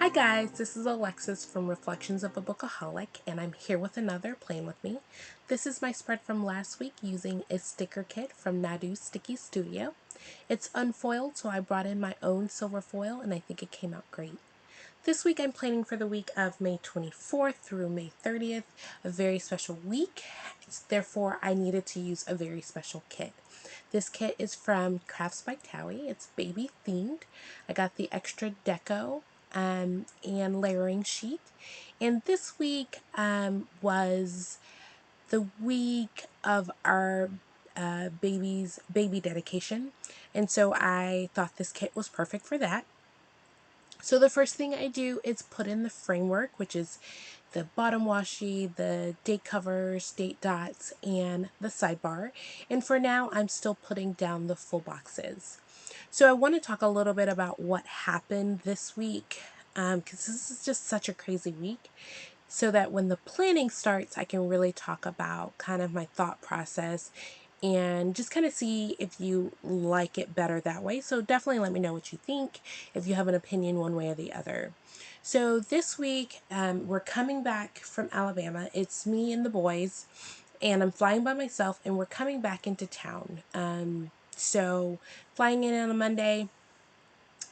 Hi guys, this is Alexis from Reflections of a Bookaholic, and I'm here with another Playing With Me. This is my spread from last week using a sticker kit from Nadu Sticky Studio. It's unfoiled, so I brought in my own silver foil, and I think it came out great. This week I'm planning for the week of May 24th through May 30th, a very special week. Therefore, I needed to use a very special kit. This kit is from Crafts by Thaowie. It's baby themed. I got the extra deco and layering sheet. And this week was the week of our baby's baby dedication. And so I thought this kit was perfect for that. So the first thing I do is put in the framework, which is the bottom washi, the date covers, date dots, and the sidebar. And for now, I'm still putting down the full boxes. So I want to talk a little bit about what happened this week, because this is just such a crazy week, so that when the planning starts, I can really talk about kind of my thought process and just kind of see if you like it better that way. So definitely let me know what you think, if you have an opinion one way or the other. So this week, we're coming back from Alabama. It's me and the boys, and I'm flying by myself, and we're coming back into town. So flying in on a Monday,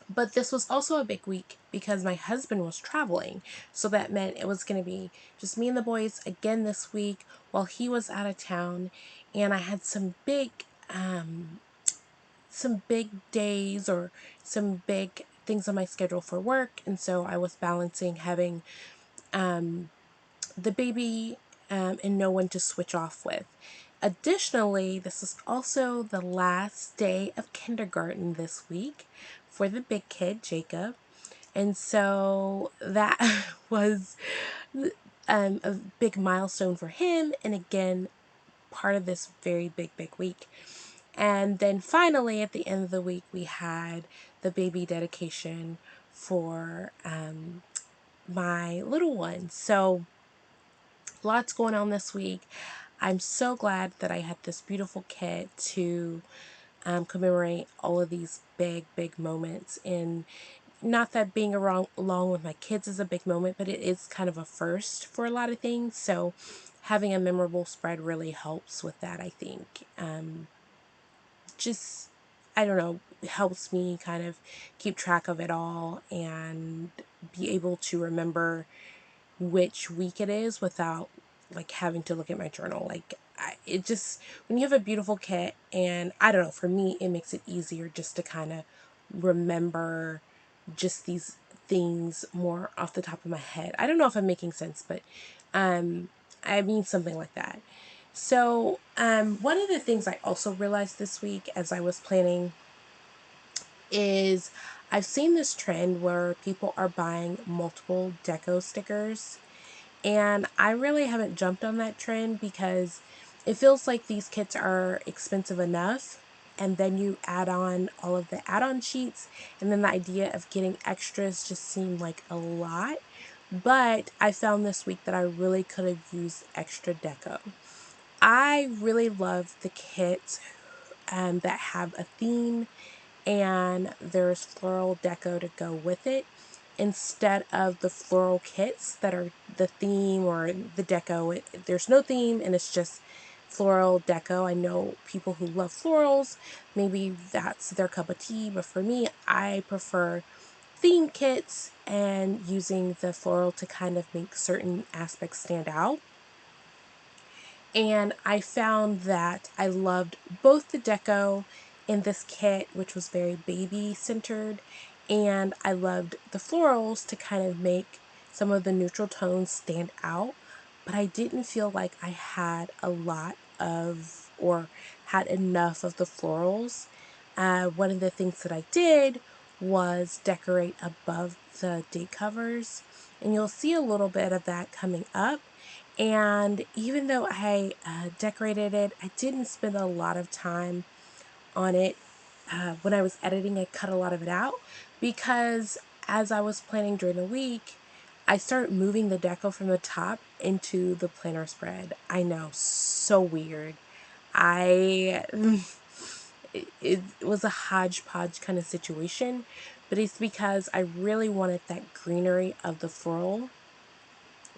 but this was also a big week because my husband was traveling. So that meant it was going to be just me and the boys again this week while he was out of town. And I had some big days or some big things on my schedule for work. And so I was balancing having the baby and no one to switch off with. Additionally, this is also the last day of kindergarten this week for the big kid, Jacob. And so that was a big milestone for him. And again, part of this very big week. And then finally, at the end of the week, we had the baby dedication for my little one. So lots going on this week. I'm so glad that I had this beautiful kit to commemorate all of these big moments. And not that being along with my kids is a big moment, but it is kind of a first for a lot of things. So having a memorable spread really helps with that, I think. Just, I don't know, helps me kind of keep track of it all and be able to remember which week it is without like having to look at my journal. Like it just, when you have a beautiful kit, and I don't know, for me it makes it easier just to kind of remember just these things more off the top of my head. I don't know if I'm making sense, but I mean something like that. So one of the things I also realized this week as I was planning is I've seen this trend where people are buying multiple deco stickers, and I really haven't jumped on that trend because it feels like these kits are expensive enough, and then you add on all of the add-on sheets, and then the idea of getting extras just seemed like a lot. But I found this week that I really could have used extra deco. I really love the kits that have a theme and there's floral deco to go with it, instead of the floral kits that are the theme or the deco. There's no theme and it's just floral deco. I know people who love florals, maybe that's their cup of tea, but for me, I prefer theme kits and using the floral to kind of make certain aspects stand out. And I found that I loved both the deco in this kit, which was very baby centered, and I loved the florals to kind of make some of the neutral tones stand out, but I didn't feel like I had a lot of or had enough of the florals. One of the things that I did was decorate above the date covers, and you'll see a little bit of that coming up. And even though I decorated it, I didn't spend a lot of time on it. When I was editing, I cut a lot of it out because as I was planning during the week, I started moving the deco from the top into the planner spread. I know, so weird. I it was a hodgepodge kind of situation, but it's because I really wanted that greenery of the floral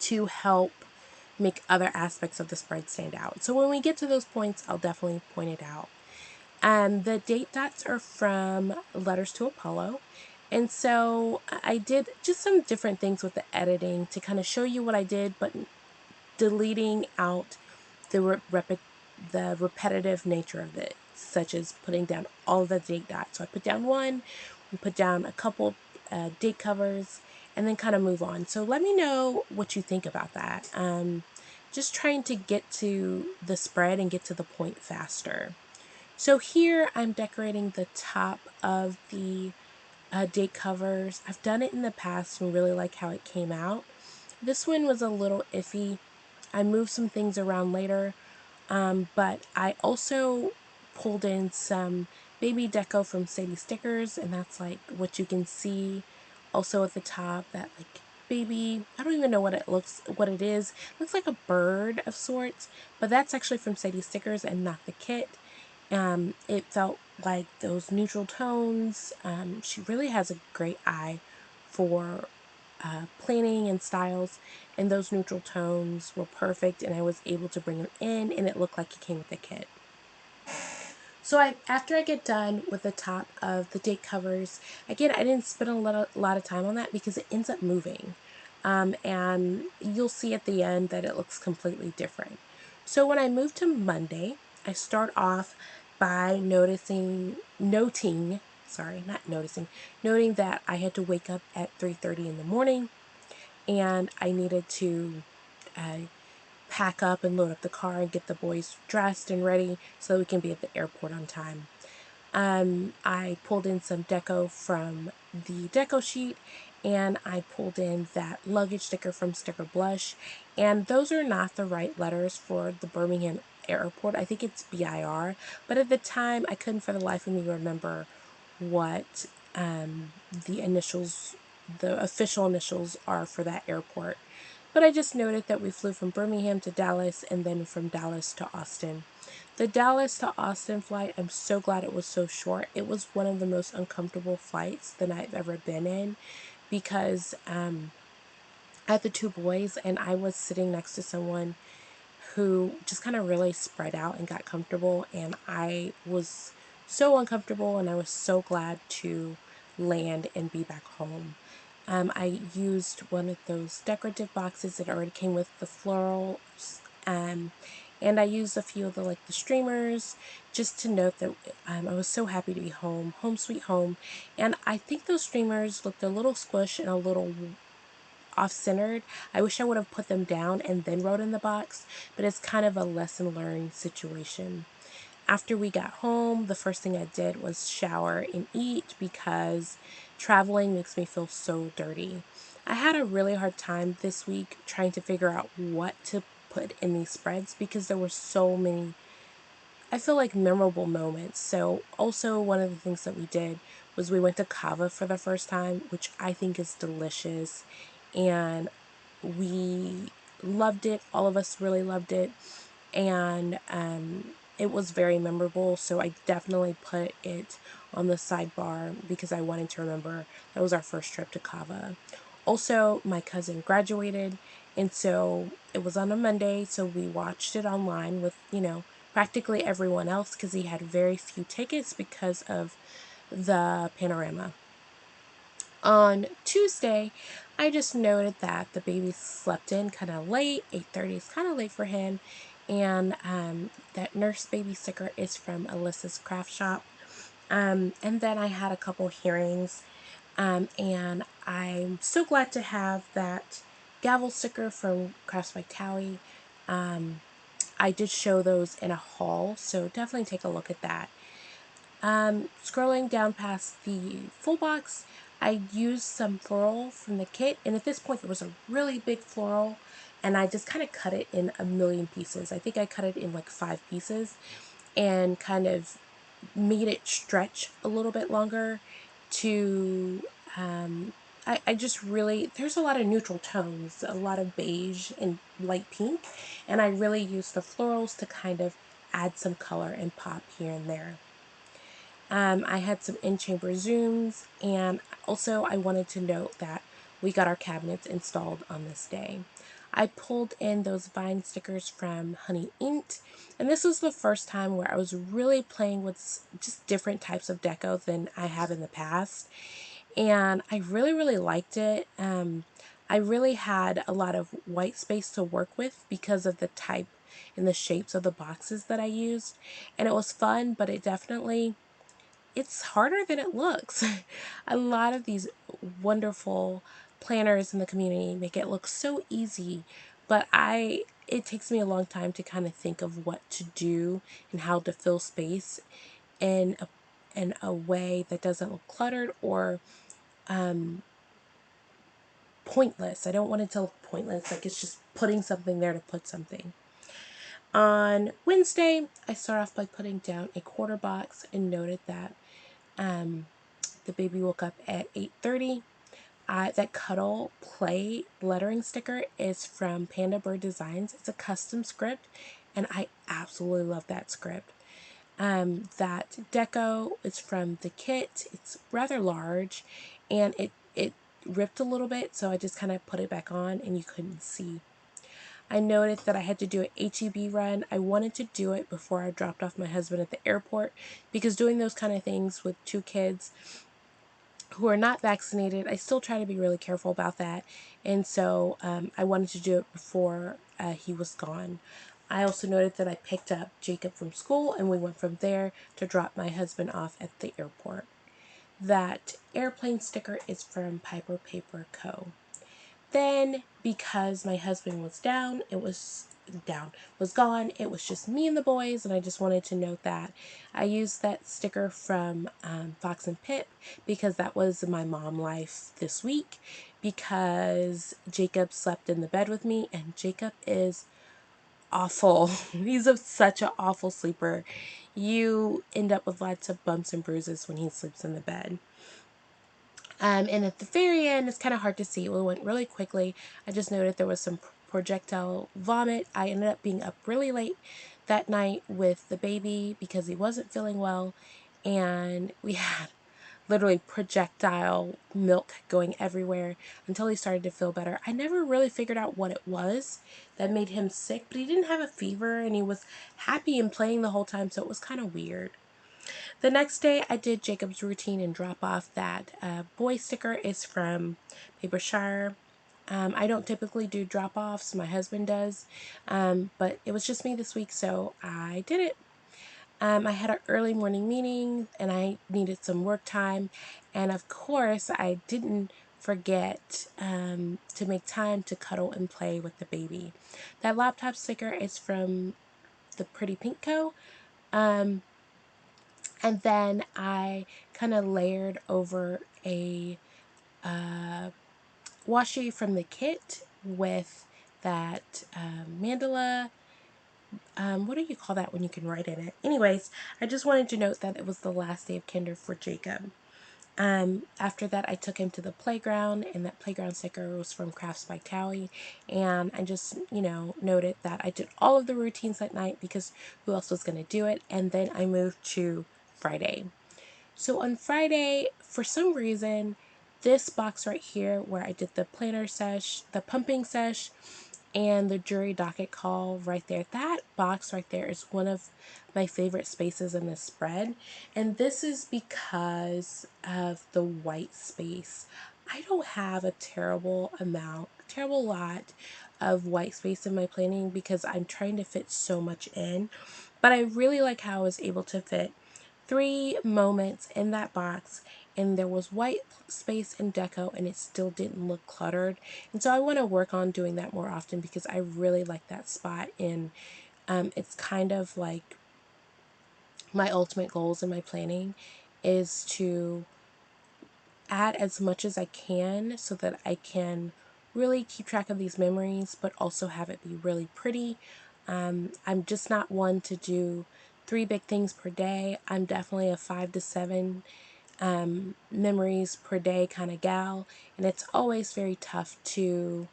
to help make other aspects of the spread stand out. So when we get to those points, I'll definitely point it out. The date dots are from Letters to Apollo. And so I did just some different things with the editing to kind of show you what I did, but deleting out the repetitive nature of it, such as putting down all the date dots. So I put down one, we put down a couple date covers, and then kind of move on. So let me know what you think about that. Just trying to get to the spread and get to the point faster. So here I'm decorating the top of the date covers. I've done it in the past and really like how it came out. This one was a little iffy. I moved some things around later, but I also pulled in some baby deco from Sadie Stickers, and that's like what you can see also at the top, that like baby, I don't even know what it is. It looks like a bird of sorts, but that's actually from Sadie Stickers and not the kit. It felt like those neutral tones. She really has a great eye for planning and styles, and those neutral tones were perfect, and I was able to bring them in, and it looked like it came with the kit. So after I get done with the top of the date covers, again, I didn't spend a lot of time on that because it ends up moving. And you'll see at the end that it looks completely different. So when I move to Monday, I start off by noting that I had to wake up at 3:30 in the morning, and I needed to uh, pack up and load up the car and get the boys dressed and ready so we can be at the airport on time. I pulled in some deco from the deco sheet, and I pulled in that luggage sticker from Sticker Blush, and those are not the right letters for the Birmingham airport. I think it's BIR, but at the time I couldn't for the life of me remember what the official initials are for that airport. But I just noted that we flew from Birmingham to Dallas and then from Dallas to Austin. The Dallas to Austin flight, I'm so glad it was so short. It was one of the most uncomfortable flights that I've ever been in because I had the two boys and I was sitting next to someone who just kind of really spread out and got comfortable, and I was so uncomfortable, and I was so glad to land and be back home. I used one of those decorative boxes that already came with the florals, and I used a few of the streamers just to note that I was so happy to be home, home sweet home. And I think those streamers looked a little squished and a little off-centered. I wish I would have put them down and then wrote in the box, but it's kind of a lesson learned situation. After we got home, the first thing I did was shower and eat because traveling makes me feel so dirty. I had a really hard time this week trying to figure out what to put in these spreads because there were so many, I feel like, memorable moments. So also one of the things that we did was we went to Cava for the first time, which I think is delicious, and we loved it. All of us really loved it, and it was very memorable. So I definitely put it on the sidebar because I wanted to remember that was our first trip to Cava. Also, my cousin graduated, and so it was on a Monday, so we watched it online with, practically everyone else because he had very few tickets because of the panorama. On Tuesday, I just noted that the baby slept in kind of late. 8:30 is kind of late for him. And that nurse baby sticker is from Alyssa's Craft Shop. And then I had a couple hearings. And I'm so glad to have that gavel sticker from Crafts by Thaowie. I did show those in a haul, so definitely take a look at that. Scrolling down past the full box, I used some floral from the kit, and at this point it was a really big floral, and I just kind of cut it in a million pieces. I think I cut it in like 5 pieces and kind of made it stretch a little bit longer to I just really, there's a lot of neutral tones, a lot of beige and light pink, and I really used the florals to kind of add some color and pop here and there. I had some in-chamber zooms, and also I wanted to note that we got our cabinets installed on this day. I pulled in those vine stickers from Honey Inked, and this was the first time where I was really playing with just different types of deco than I have in the past, and I really, really liked it. I really had a lot of white space to work with because of the type and the shapes of the boxes that I used, and it was fun, but it's harder than it looks. A lot of these wonderful planners in the community make it look so easy, but it takes me a long time to kind of think of what to do and how to fill space in a way that doesn't look cluttered or pointless. I don't want it to look pointless, like it's just putting something there to put something. On Wednesday, I start off by putting down a quarter box and noted that the baby woke up at 8:30. That Cuddle Play lettering sticker is from Panda Bird Designs. It's a custom script, and I absolutely love that script. That deco is from the kit. It's rather large, and it ripped a little bit, so I just kind of put it back on, and you couldn't see. I noticed that I had to do an HEB run. I wanted to do it before I dropped off my husband at the airport, because doing those kind of things with two kids who are not vaccinated, I still try to be really careful about that. And so I wanted to do it before he was gone. I also noted that I picked up Jacob from school, and we went from there to drop my husband off at the airport. That airplane sticker is from Piper Paper Co. Then, because my husband was was gone, it was just me and the boys, and I just wanted to note that I used that sticker from Fox and Pip because that was my mom life this week, because Jacob slept in the bed with me, and Jacob is awful. Such an awful sleeper. You end up with lots of bumps and bruises when he sleeps in the bed. And at the very end, it's kind of hard to see. It went really quickly. I just noted there was some projectile vomit. I ended up being up really late that night with the baby because he wasn't feeling well. And we had literally projectile milk going everywhere until he started to feel better. I never really figured out what it was that made him sick, but he didn't have a fever and he was happy and playing the whole time, so it was kind of weird. The next day, I did Jacob's routine and drop off. That boy sticker is from Papershire. I don't typically do drop-offs. My husband does. But it was just me this week, so I did it. I had an early morning meeting, and I needed some work time. And of course, I didn't forget to make time to cuddle and play with the baby. That laptop sticker is from the Pretty Pink Co. And then I kind of layered over a washi from the kit with that mandala. What do you call that when you can write in it? Anyways, I just wanted to note that it was the last day of kinder for Jacob. After that, I took him to the playground, and that playground sticker was from Crafts by Thaowie. And I just, noted that I did all of the routines that night because who else was going to do it? And then I moved to Friday. So on Friday, for some reason, this box right here where I did the planner sesh, the pumping sesh, and the jury docket call right there, that box right there is one of my favorite spaces in this spread. And this is because of the white space. I don't have a terrible lot of white space in my planning because I'm trying to fit so much in. But I really like how I was able to fit 3 moments in that box, and there was white space and deco, and it still didn't look cluttered. And so I want to work on doing that more often because I really like that spot. And it's kind of like my ultimate goals in my planning is to add as much as I can so that I can really keep track of these memories, but also have it be really pretty. I'm just not one to do 3 big things per day. I'm definitely a 5 to 7 memories per day kind of gal, and it's always very tough to,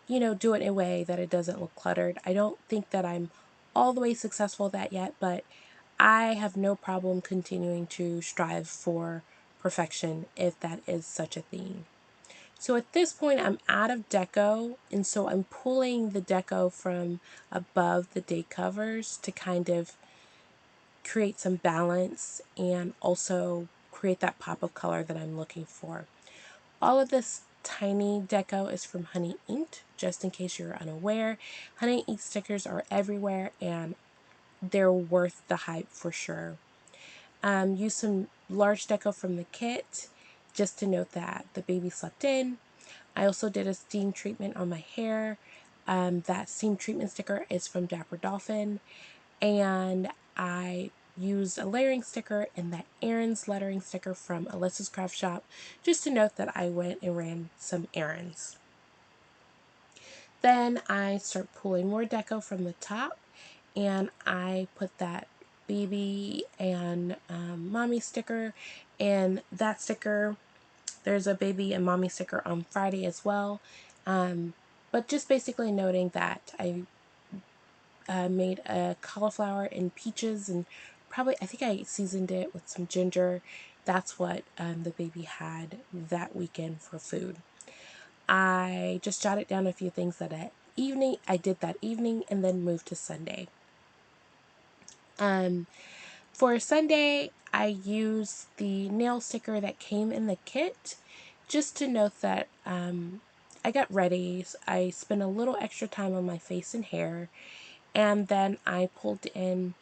do it in a way that it doesn't look cluttered. I don't think that I'm all the way successful at that yet, but I have no problem continuing to strive for perfection if that is such a thing. So at this point, I'm out of deco, and so I'm pulling the deco from above the date covers to kind of create some balance and also create that pop of color that I'm looking for. All of this tiny deco is from Honey Inked, just in case you're unaware. Honey Inked stickers are everywhere and they're worth the hype for sure. Use some large deco from the kit, just to note that the baby slept in. I also did a steam treatment on my hair. That steam treatment sticker is from Dapper Dolphin. And I used a layering sticker and that Aaron's lettering sticker from Alyssa's Craft Shop, just to note that I went and ran some errands. Then I start pulling more deco from the top, and I put that baby and mommy sticker, and that sticker, there's a baby and mommy sticker on Friday as well. But just basically noting that I made a cauliflower and peaches, and probably, I think I seasoned it with some ginger. That's what the baby had that weekend for food. I just jotted down a few things that I did that evening, and then moved to Sunday. For Sunday, I used the nail sticker that came in the kit, just to note that I got ready. I spent a little extra time on my face and hair, and then I pulled in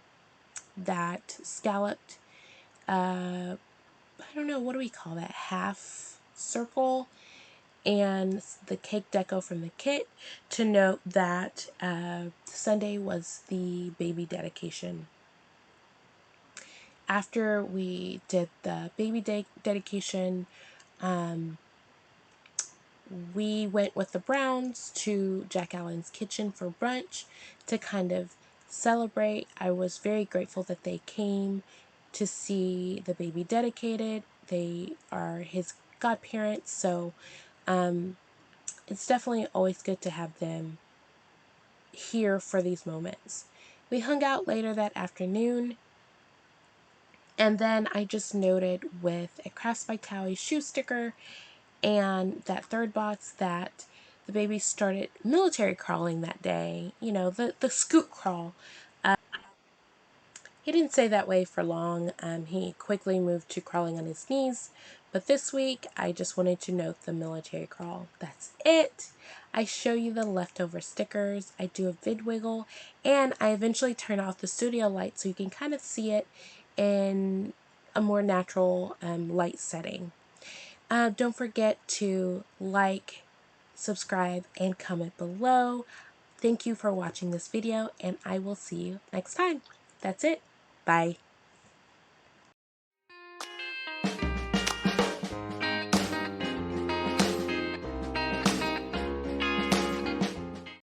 that scalloped, I don't know, what do we call that, half circle, and the cake deco from the kit, to note that Sunday was the baby dedication. After we did the baby dedication, we went with the Browns to Jack Allen's Kitchen for brunch to kind of celebrate. I was very grateful that they came to see the baby dedicated. They are his godparents, so it's definitely always good to have them here for these moments. We hung out later that afternoon, and then I just noted with a Crafts by Thaowie shoe sticker and that third box that the baby started military crawling that day. You know, the scoot crawl. He didn't stay that way for long. He quickly moved to crawling on his knees. But this week, I just wanted to note the military crawl. That's it. I show you the leftover stickers. I do a vid wiggle. And I eventually turn off the studio light so you can kind of see it in a more natural light setting. Don't forget to like, subscribe, and comment below. Thank you for watching this video, and I will see you next time. That's it. Bye.